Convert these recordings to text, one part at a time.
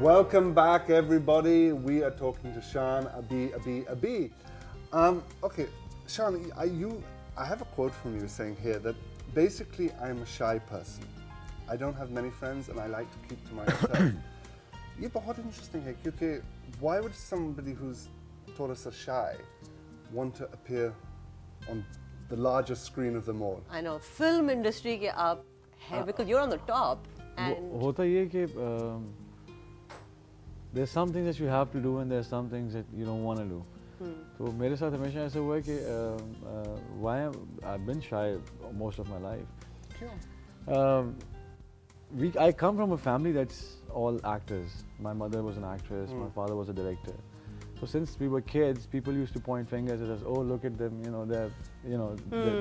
Welcome back, everybody. We are talking to Shan Abi. Okay, Shan, I have a quote from you saying here that basically I'm a shy person. I don't have many friends and I like to keep to myself. ये बहुत interesting है क्योंकि why would somebody who's थोड़ा सा shy want to appear on the largest screen of them all? I know, film industry के आप हैं because you're on the top. And होता ये कि there's some things that you have to do and there's some things that you don't want to do. तो मेरे साथ हमेशा ऐसा हुआ है कि why I've been shy most of my life. क्यों? I come from a family that's all actors. My mother was an actress. My father was a director. So since we were kids, people used to point fingers at us. Oh, look at them! You know, they're, you know.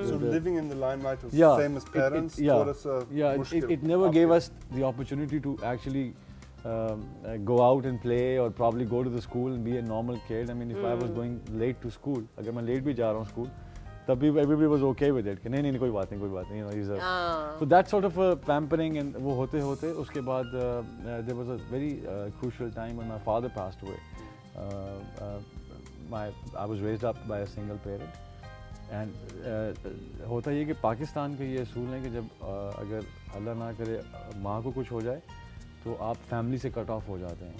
So living in the limelight of yeah, famous parents, it never gave us the opportunity to actually go out and play or probably go to the school and be a normal kid. I mean, if I was going late to school, अगर मैं late भी जा रहा हूँ school, तब भी everybody was okay with it. कि नहीं कोई बात नहीं, you know, he's a. So that sort of a pampering and वो होते उसके बाद there was a very crucial time when my father passed away. I was raised up by a single parent, and होता ये कि पाकिस्तान का ये असूल है कि जब अगर अल्लाह ना करे माँ को कुछ हो जाए तो आप फैमिली से कट ऑफ हो जाते हैं,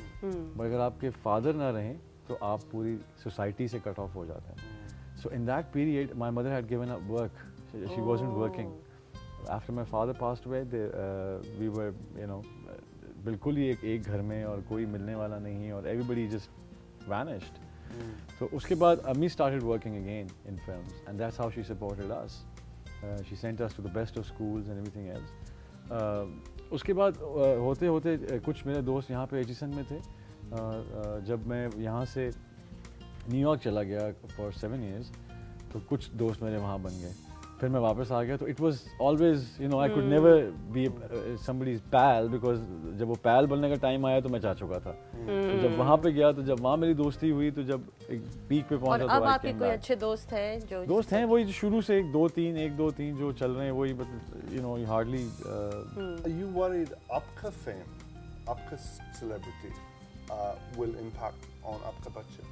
पर अगर आपके फादर ना रहें तो आप पूरी सोसाइटी से कट ऑफ हो जाते हैं. So in that period, my mother had given up work. She wasn't working. After my father passed away, we were, you know, बिल्कुल ही एक घर में और कोई मिलने वाला नहीं और everybody just vanished. So उसके बाद Ami started working again in films, and that's how she supported us. She sent us to the best of schools and everything else. उसके बाद होते कुछ मेरे दोस्त यहाँ पे एचिसन में थे. जब मैं यहाँ से न्यूयॉर्क चला गया for 7 years, तो कुछ दोस्त मेरे वहाँ बन गए. फिर मैं वापस आ गया तो it was always, you know, I could never be somebody's pal because जब वो pal बनने का टाइम आया तो मैं जा चुका था. तो जब वहाँ पे गया तो जब वहाँ मेरी दोस्ती हुई तो जब एक पीक पे पहुँचा तो अब आपके कोई अच्छे दोस्त हैं वही शुरू से 1-2-3 जो चल रहे हैं वही, but you know, you hardly. Are you worried आपका fame, आपका celebrity will impact on आपका बच्चा?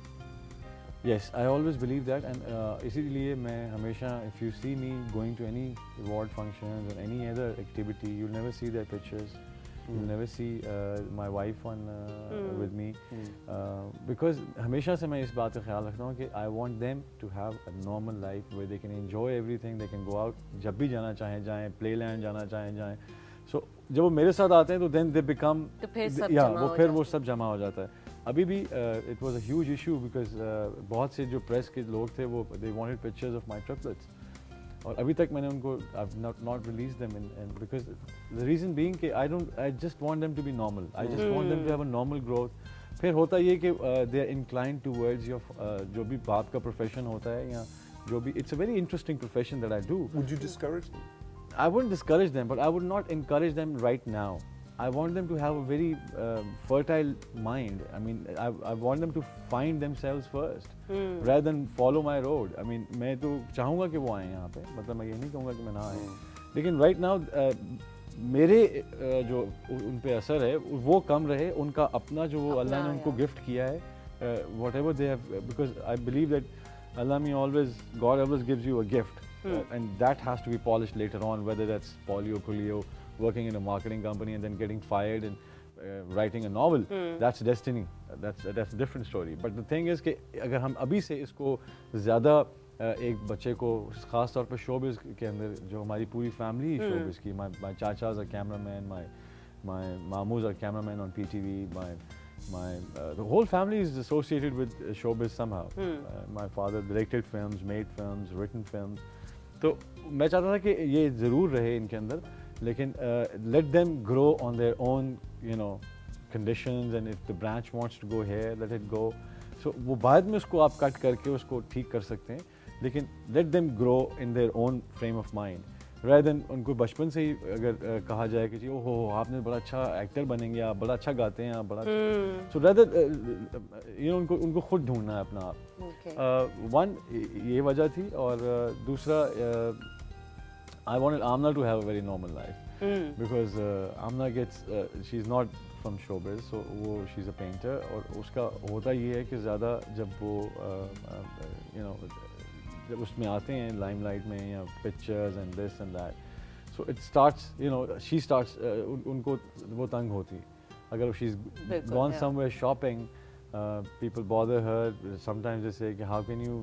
Yes, I always believe that, and इसीलिए मैं हमेशा, if you see me going to any award functions or any other activity, you'll never see their pictures. You'll never see my wife with me, because हमेशा से मैं इस बात का ख्याल रखता हूँ कि I want them to have a normal life where they can enjoy everything, they can go out, जब भी जाना चाहें जाएं, playland जाना चाहें जाएं. So जब वो मेरे साथ आते हैं तो then they become, वो फिर वो सब जमा हो जाता है. अभी भी it was a huge issue because बहुत से जो प्रेस के लोग थे वो they wanted pictures of my triplets, और अभी तक मैंने उनको I've not released them and because the reason being कि I just want them to be normal. I just want them to have a normal growth. फिर होता ये कि they are inclined towards your जो भी बाप का profession होता है या जो भी, it's a very interesting profession that I do. Would you discourage them? I wouldn't discourage them, but I would not encourage them right now. I want them to have a very fertile mind. I mean, I want them to find themselves first, rather than follow my road. I mean, मैं तो चाहूँगा कि वो आएं यहाँ पे, मतलब मैं ये नहीं कहूँगा कि मैं ना आएं. लेकिन right now मेरे जो उन पे असर है वो कम रहे, उनका अपना जो वो अल्लाह ने उनको गिफ्ट किया है, whatever they have, because I believe that God always gives you a gift, and that has to be polished later on, whether that's polio, polio, working in a marketing company and then getting fired and writing a novel. That's destiny. That's a different story. But the thing is कि अगर हम अभी से इसको ज़्यादा एक बच्चे को ख़ास तौर पर शोबिज़ के अंदर जो हमारी पूरी फैमिली शोबिज़ की, my chachas are cameraman, my mamus are cameraman on PTV, the whole family is associated with showbiz somehow. My father directed films, made films, written films. तो मैं चाहता था कि ये ज़रूर रहे इनके अंदर, लेकिन let them grow on their own, you know, conditions, and if the branch wants to go here, let it go. So वो बाद में उसको आप कट करके उसको ठीक कर सकते हैं, लेकिन let them grow in their own frame of mind, rather than उनको बचपन से ही अगर कहा जाए कि जी ओहो आपने बड़ा अच्छा एक्टर बनेंगे, आप बड़ा अच्छा गाते हैं, आप बड़ा so rather you know उनको खुद ढूंढना है अपना आप. One ये वजह थी, और दूसरा I wanted Amna to have a very normal life, because Amna gets she's not from showbiz, so वो she's a painter, और उसका होता ये है कि ज़्यादा जब वो you know जब उसमें आते हैं limelight में या pictures and this and that, so it starts, you know, she starts उनको वो तंग होती, अगर she's gone somewhere shopping, people bother her, sometimes they say कि how can you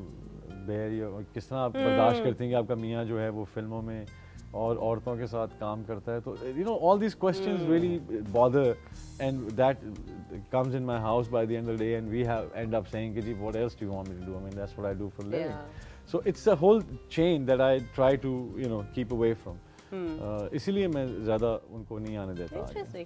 bear your, किस तरह आप बर्दाश्त करते हैं कि आपका मियाँ जो है वो फिल्मों में और औरतों के साथ काम करता है, तो you know all these questions really bother, and that comes in my house by the end of the day, and we end up saying कि जी what else do you want me to do? I mean that's what I do for a living. So it's a whole chain that I try to, you know, keep away from. इसीलिए मैं ज़्यादा उनको नहीं आने देता. Interesting.